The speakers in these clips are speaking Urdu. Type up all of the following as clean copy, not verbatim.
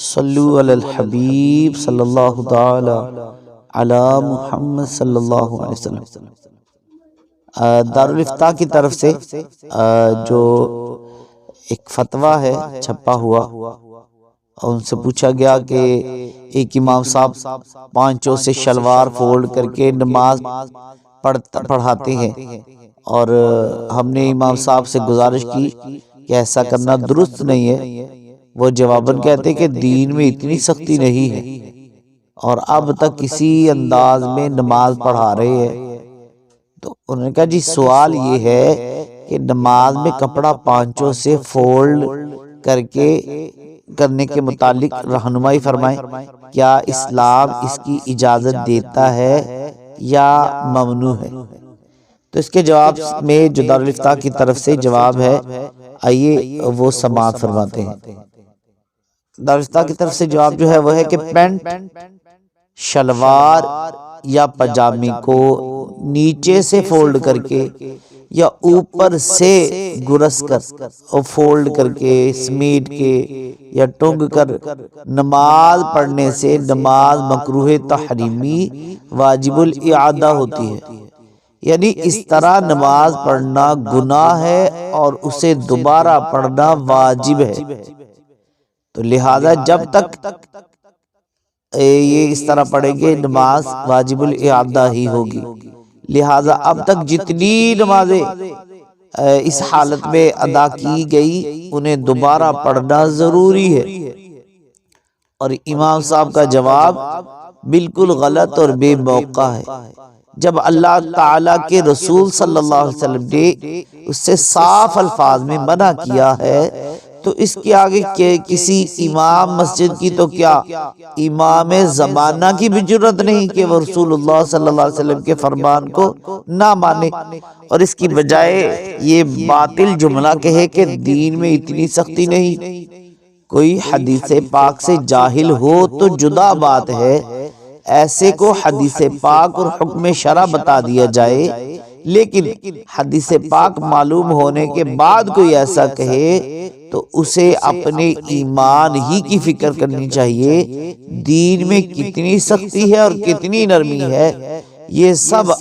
صلو علی الحبیب صلی اللہ تعالی علی محمد صلی اللہ علیہ وسلم۔ دارالفتاء کی طرف سے جو ایک فتویٰ ہے چھپا ہوا، اور ان سے پوچھا گیا کہ ایک امام صاحب پانچوں سے شلوار فولڈ کر کے نماز پڑھاتے ہیں، اور ہم نے امام صاحب سے گزارش کی کہ ایسا کرنا درست نہیں ہے۔ وہ جواباً کہتے کہ دین میں اتنی سختی نہیں ہے، اور اب تک کسی انداز میں نماز پڑھا رہے ہیں۔ تو انہوں نے کہا جی سوال یہ ہے کہ نماز میں کپڑا پانچوں سے فولڈ کرنے کے متعلق رہنمائی فرمائیں، کیا اسلام اس کی اجازت دیتا ہے یا ممنوع ہے؟ تو اس کے جواب میں جو دارالفتاء کی طرف سے جواب ہے، آئیے وہ سماعت فرماتے ہیں۔ دارالفتاء کی طرف سے جواب جو ہے وہ ہے کہ پینٹ، شلوار یا پجامے کو نیچے سے فولڈ کر کے یا اوپر سے گرس کر اور فولڈ کر کے سمیٹ کے یا ٹنگ کر نماز پڑھنے سے نماز مکروہ تحریمی واجب الاعادہ ہوتی ہے، یعنی اس طرح نماز پڑھنا گناہ ہے اور اسے دوبارہ پڑھنا واجب ہے۔ تو لہذا جب تک یہ اس طرح پڑھیں گے نماز واجب الاعادہ ہی ہوگی، لہذا اب تک جتنی نمازیں اس حالت میں ادا کی گئی انہیں دوبارہ پڑھنا ضروری ہے۔ اور امام صاحب کا جواب بالکل غلط اور بے موقع ہے۔ جب اللہ تعالیٰ کے رسول صلی اللہ علیہ وسلم نے اس سے صاف الفاظ میں منع کیا ہے، تو اس کے آگے کسی امام مسجد کی تو کیا امام زمانہ کی بھی جرات نہیں کہ وہ رسول اللہ صلی اللہ علیہ وسلم کے فرمان کو نہ مانے، اور اس کی بجائے یہ باطل جملہ کہے کہ دین میں اتنی سختی نہیں۔ کوئی حدیث پاک سے جاہل ہو تو جدا بات ہے، ایسے کو حدیث پاک اور حکم شرع بتا دیا جائے، لیکن حدیث پاک معلوم ہونے کے بعد کوئی ایسا کہے تو اسے اپنے ایمان ہی کی فکر کرنی چاہیے۔ دین میں کتنی سختی ہے اور کتنی نرمی ہے، یہ سب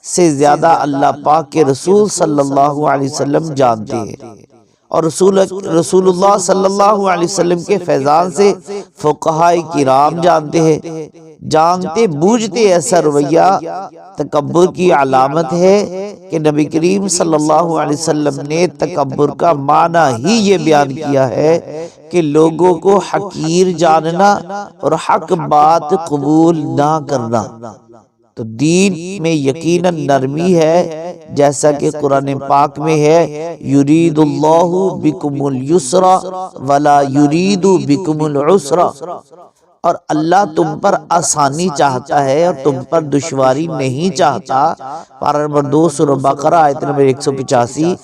سے زیادہ اللہ پاک کے رسول صلی اللہ علیہ وسلم جانتے ہیں، اور رسول اللہ صلی اللہ علیہ وسلم کے فیضان سے فقہاء کرام جانتے ہیں۔ جانتے بوجھتے ایسا رویہ تکبر کی علامت ہے کہ نبی کریم صلی اللہ علیہ وسلم نے تکبر کا معنی ہی یہ بیان کیا ہے کہ لوگوں کو حقیر جاننا اور حق بات قبول نہ کرنا۔ تو دین میں یقیناً نرمی ہے، جیسا کہ قرآن پاک میں ہے یرید اللہ بکم الیسر ولا یرید بکم العسر، اور اللہ تم پر آسانی چاہتا ہے اور تم پر دشواری نہیں چاہتا۔ پارہ نمبر 2 سورہ بقرہ آیت نمبر 185۔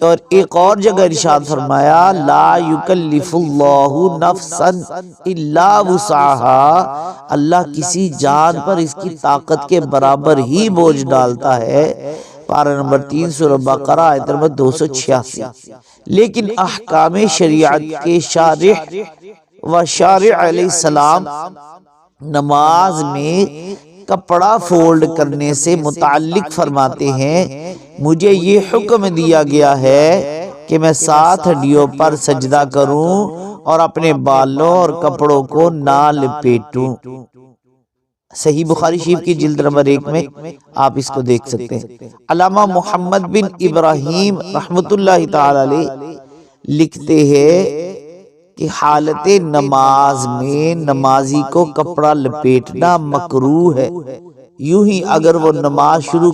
اور ایک اور جگہ ارشاد فرمایا لا یکلف اللہ نفسا الا وسعها، اللہ کسی جان پر اس کی طاقت کے برابر ہی بوجھ ڈالتا ہے۔ پارہ نمبر 3 سورہ بقرہ آیت نمبر 286۔ لیکن احکام شریعت کے شارح و شارع علیہ السلام نماز میں کپڑا فولڈ کرنے سے متعلق فرماتے ہیں، مجھے یہ حکم دیا گیا ہے کہ میں 7 ہڈیوں پر سجدہ کروں اور اپنے بالوں اور کپڑوں کو نہ لپیٹوں۔ صحیح بخاری شریف کی جلد نمبر 1 میں آپ اس کو دیکھ سکتے ہیں۔ علامہ محمد بن ابراہیم رحمۃ اللہ تعالی علیہ لکھتے ہیں کہ حالت نماز میں نمازی کو کپڑا لپیٹنا مکروہ ہے۔ یوں ہی اگر وہ نماز شروع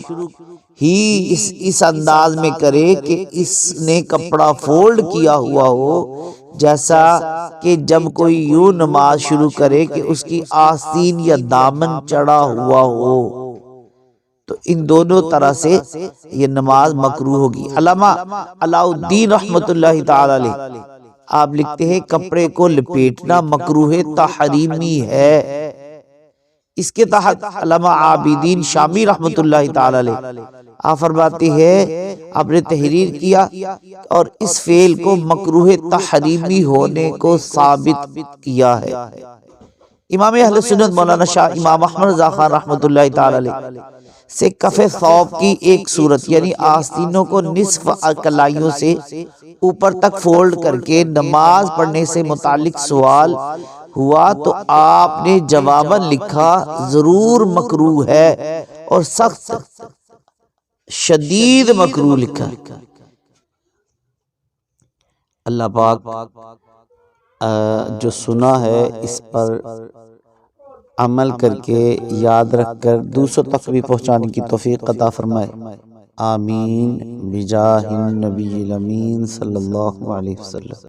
ہی اس انداز میں کرے کہ اس نے کپڑا فولڈ کیا ہوا ہو، جیسا کہ جب کوئی یوں نماز شروع کرے کہ اس کی آستین یا دامن چڑھا ہوا ہو، تو ان دونوں طرح سے یہ نماز مکروہ ہوگی۔ علامہ علاء الدین رحمۃ اللہ تعالی علیہ آپ لکھتے ہیں کپڑے کو لپیٹنا مکروہ تحریمی ہے، اس کے تحت علامہ عابدین شامی رحمۃ اللہ تعالی علیہ آپ فرماتے ہیں آپ نے تحریر کیا اور اس فعل کو مکروہ تحریمی ہونے کو ثابت کیا ہے۔ امام اہل سنت مولانا شاہ امام احمد رضا خان رحمۃ اللہ تعالی علیہ سے کف ثوب کی ایک صورت یعنی آستینوں کو نصف کلائیوں سے اوپر تک فولڈ کر کے نماز پڑھنے سے متعلق سوال ہوا تو آپ نے جواباً لکھا ضرور مکروہ ہے اور سخت شدید مکروہ لکھا۔ اللہ پاک جو سنا ہے اس پر عمل کر کے یاد رکھ کر دوسروں تک بھی پہنچانے کی توفیق عطا فرمائے، آمین بجاہ النبی الامین صلی اللہ علیہ وسلم۔